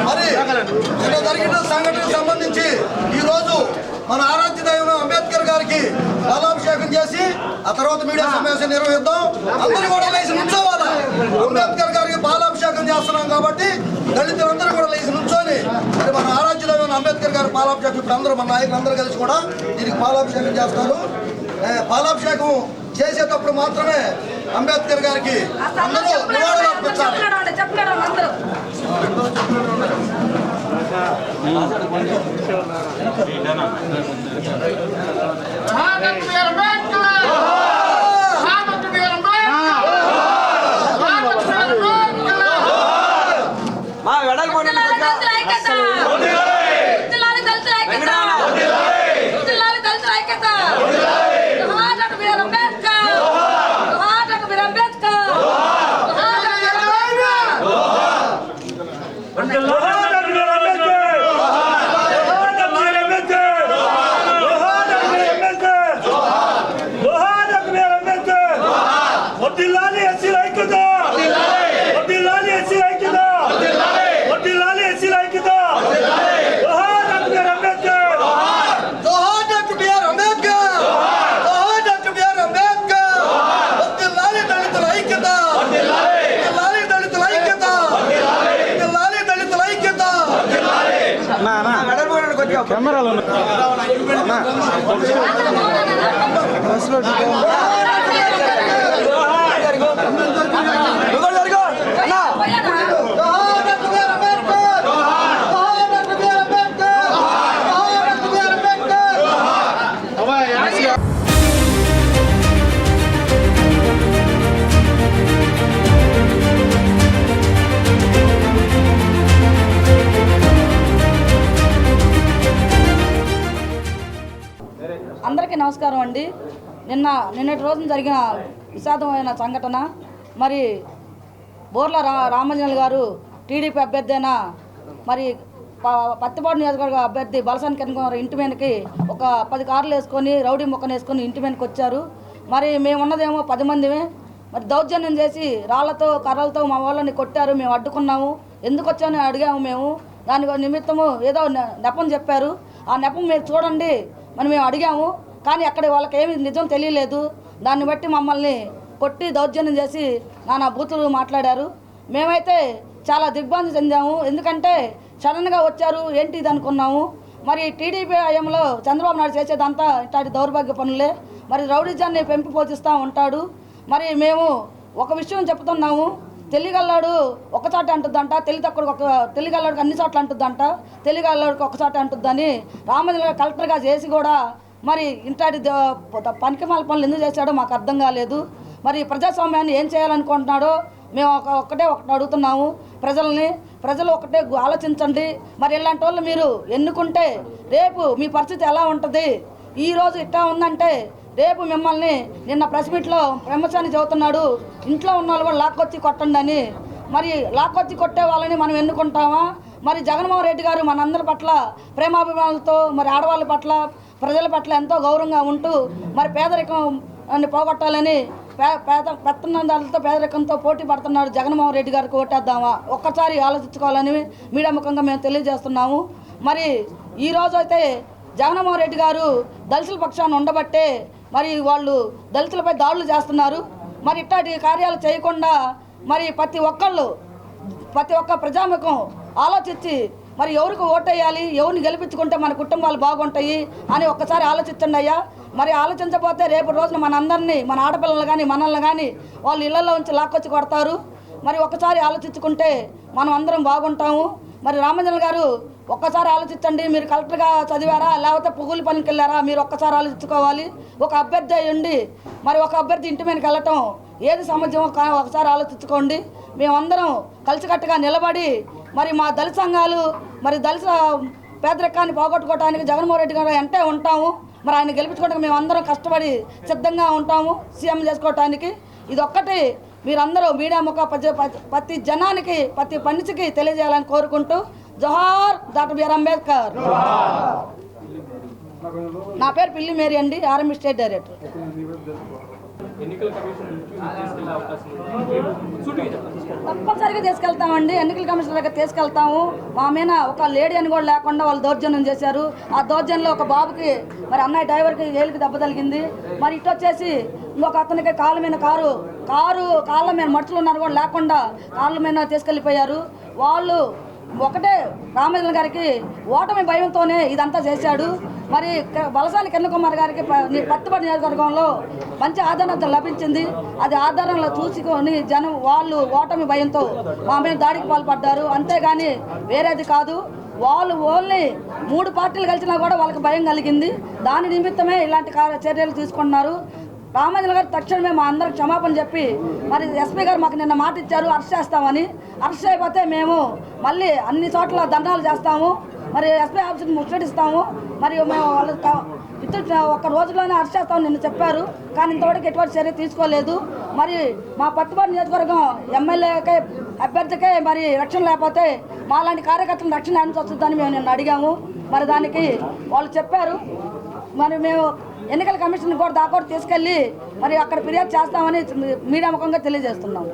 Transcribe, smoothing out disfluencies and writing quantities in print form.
మరి నిన్న జరిగిన సంఘటనకు సంబంధించి ఈరోజు మన ఆరాధ్య దైవం అంబేద్కర్ గారికి పాలాభిషేకం చేసి ఆ తర్వాత మీడియా సమావేశం నిర్వహిద్దాం. అందరూ కూడా లేచి నుంచోవాలి. అంబేద్కర్ గారికి పాలాభిషేకం చేస్తున్నాం కాబట్టి దళితులందరూ కూడా లేచి నుంచొని మరి మన ఆరాధ్య దైవం అంబేద్కర్ గారి పాలాభిషేకం ఇప్పుడు అందరూ మన నాయకులందరూ కలిసి కూడా దీనికి పాలాభిషేకం చేస్తారు. పాలాభిషేకం చేసేటప్పుడు మాత్రమే అంబేద్కర్ గారికి అందరూ నివాళులు అర్పించాలి. అందరికీ నమస్కారం అండి. నిన్నటి రోజున జరిగిన విషాదమైన సంఘటన, మరి బోర్ల రామాంజనేయులు గారు టీడీపీ అభ్యర్థి అయిన మరి పత్తిపాడు నియోజకవర్గ అభ్యర్థి బలసాని కిరణ్ ఇంటి మీదకి ఒక 10 కార్లు వేసుకొని రౌడీ మొక్కను వేసుకొని ఇంటి మీదకి వచ్చారు. మరి మేము ఉన్నదేమో 10 మందిమే. మరి దౌర్జన్యం చేసి రాళ్లతో కర్రలతో మా వాళ్ళని కొట్టారు. మేము అడ్డుకున్నాము. ఎందుకు వచ్చామని అడిగాము. మేము దాని నిమిత్తము ఏదో నెపం చెప్పారు. ఆ నెపం మీరు చూడండి మనం మేము అడిగాము. కానీ అక్కడ వాళ్ళకి ఏమి నిజం తెలియలేదు. దాన్ని బట్టి మమ్మల్ని కొట్టి దౌర్జన్యం చేసి నానా బూతులు మాట్లాడారు. మేమైతే చాలా దిగ్భ్రాంతి చెందాము. ఎందుకంటే సడన్గా వచ్చారు ఏంటి ఇది అనుకున్నాము. మరి టీడీపీ హయాంలో చంద్రబాబు నాయుడు చేసేదంతా ఇట్లాంటి దౌర్భాగ్య పనులే. మరి రౌడీజాన్ని పెంపి పోషిస్తూ ఉంటాడు. మరి మేము ఒక విషయం చెప్తున్నాము. తెలియగల్లాడు ఒకచాట అంటుందంట, తెలియగల్లాడికి అన్ని చోట్ల అంటుందంట, తెలియగల్లాడికి ఒకచాట అంటుందని రామజల కలెక్టర్గా చేసి కూడా మరి ఇంటాటి పనికిమాల పనులు ఎందుకు చేశాడో మాకు అర్థం కాలేదు. మరి ప్రజాస్వామ్యాన్ని ఏం చేయాలనుకుంటున్నాడో మేము ఒకటి అడుగుతున్నాము ప్రజలు ఒకటే ఆలోచించండి. మరి ఇలాంటి వాళ్ళు మీరు ఎన్నుకుంటే రేపు మీ పరిస్థితి ఎలా ఉంటుంది? ఈరోజు ఇట్లా ఉందంటే రేపు మిమ్మల్ని నిన్న ప్రెస్ మీట్లో ప్రమోషాన్ని చదువుతున్నాడు ఇంట్లో ఉన్న వాళ్ళు కూడా లాక్కొచ్చి కొట్టండి అని. మరి లాక్కొచ్చి కొట్టే వాళ్ళని మనం ఎన్నుకుంటామా? మరి జగన్మోహన్ రెడ్డి గారు మనందరి పట్ల ప్రేమాభిమానాలతో మరి ఆడవాళ్ళ పట్ల ప్రజల పట్ల ఎంతో గౌరవంగా ఉంటూ మరి పేదరికం పోగొట్టాలని పెత్తనందాలతో పేదరికంతో పోటీ పడుతున్నాడు. జగన్మోహన్ రెడ్డి గారికి ఓటేద్దామా? ఒక్కసారి ఆలోచించుకోవాలని మీడియా ముఖంగా మేము తెలియజేస్తున్నాము. మరి ఈరోజు అయితే జగన్మోహన్ రెడ్డి గారు దళితుల పక్షాన్ని ఉండబట్టే మరి వాళ్ళు దళితులపై దాడులు చేస్తున్నారు. మరి ఇట్లాంటి కార్యాలు చేయకుండా మరి ప్రతి ఒక్క ప్రజాముఖం ఆలోచించి మరి ఎవరికి ఓటేయాలి, ఎవరిని గెలిపించుకుంటే మన కుటుంబాలు బాగుంటాయి అని ఒక్కసారి ఆలోచించండి అయ్యా. మరి ఆలోచించకపోతే రేపు రోజున మనందరినీ మన ఆడపిల్లలు కానీ మనల్ని కానీ వాళ్ళు ఇళ్లలో ఉంచి లాక్కొచ్చి కొడతారు. మరి ఒక్కసారి ఆలోచించుకుంటే మనం అందరం బాగుంటాము. మరి రామాంజనేయులు గారు ఒక్కసారి ఆలోచించండి. మీరు కలెక్టర్గా చదివారా లేకపోతే పువ్వుల పనికి వెళ్ళారా? మీరు ఒక్కసారి ఆలోచించుకోవాలి. ఒక అభ్యర్థి ఉండి మరి ఒక అభ్యర్థి ఇంటి మీదకి వెళ్ళటం ఏది సమాజమో ఒకసారి ఆలోచించుకోండి. మేమందరం కలిసికట్టుగా నిలబడి మరి మా దళిత సంఘాలు మరి దళిత పేదరికాన్ని పోగొట్టుకోవడానికి జగన్మోహన్ రెడ్డి గారు ఎంటే ఉంటాము. మరి ఆయన గెలిపించుకోవడానికి మేమందరం కష్టపడి సిద్ధంగా ఉంటాము సీఎం చేసుకోవటానికి. ఇదొక్కటి మీరందరూ మీడియా ముఖ ప్రతి జనానికి ప్రతి మనిషికి తెలియజేయాలని కోరుకుంటూ జోహార్ డాక్టర్ బిఆర్ అంబేద్కర్. నా పేరు పిల్లి మేరీ అండి, ఆర్ఎంపీ స్టేట్ డైరెక్టర్. తప్పనిసరి దగ్గరికి తీసుకెళ్తామండి, ఎన్నికల కమిషనర్ దగ్గర తీసుకెళ్తాము. మా మీద ఒక లేడీ అని కూడా లేకుండా వాళ్ళు దౌర్జన్యం చేశారు. ఆ దౌర్జన్యంలో ఒక బాబుకి మరి అన్నయ్య డ్రైవర్కి ఏలికి దెబ్బ తగిలింది. మరి ఇటు వచ్చేసి ఇంకొక అతనికి కాళ్ళ మీద మనుషులు ఉన్నారు కూడా లేకుండా కాళ్ళ మీద తీసుకెళ్ళిపోయారు. వాళ్ళు ఒకటే రామచంద్ర గారికి ఓటమి భయంతోనే ఇదంతా చేశాడు. మరి బలసాని కిరణ్ కుమార్ గారికి పత్తిపాటి నియోజకవర్గంలో మంచి ఆదరణ లభించింది. అది ఆదరణలో చూసుకొని జనం వాళ్ళు ఓటమి భయంతో మా మీద దాడికి పాల్పడ్డారు. అంతేగాని వేరేది కాదు. వాళ్ళు ఓన్లీ 3 పార్టీలు కలిసినా కూడా వాళ్ళకి భయం కలిగింది. దాని నిమిత్తమే ఇలాంటి చర్యలు తీసుకున్నారు. రామచంద్ర గారు తక్షణమే మా అందరికి క్షమాపణ చెప్పి మరి ఎస్పీ గారు మాకు నిన్న మాట ఇచ్చారు అరెస్ట్ చేస్తామని. అరెస్ట్ అయిపోతే మేము మళ్ళీ అన్ని చోట్ల దండాలు చేస్తాము, మరి ఎస్పీ ఆఫీస్కి ముట్టడిస్తాము. మరి మేము వాళ్ళు ఒక్క రోజులోనే అరెస్ట్ చేస్తామని నిన్న చెప్పారు. కానీ ఇంతవరకు ఎటువంటి చర్య తీసుకోలేదు. మరి మా పత్తిపాటి నియోజకవర్గం ఎమ్మెల్యేకే అభ్యర్థికే మరి రక్షణ లేకపోతే మాలాంటి కార్యకర్తలను రక్షణ నుంచి వస్తుందని మేము నిన్న అడిగాము. మరి దానికి వాళ్ళు చెప్పారు. మరి మేము ఎన్నికల కమిషన్ కూడా దాకా తీసుకెళ్ళి మరి అక్కడ ఫిర్యాదు చేస్తామని మీడియా ముఖంగా తెలియజేస్తున్నాం.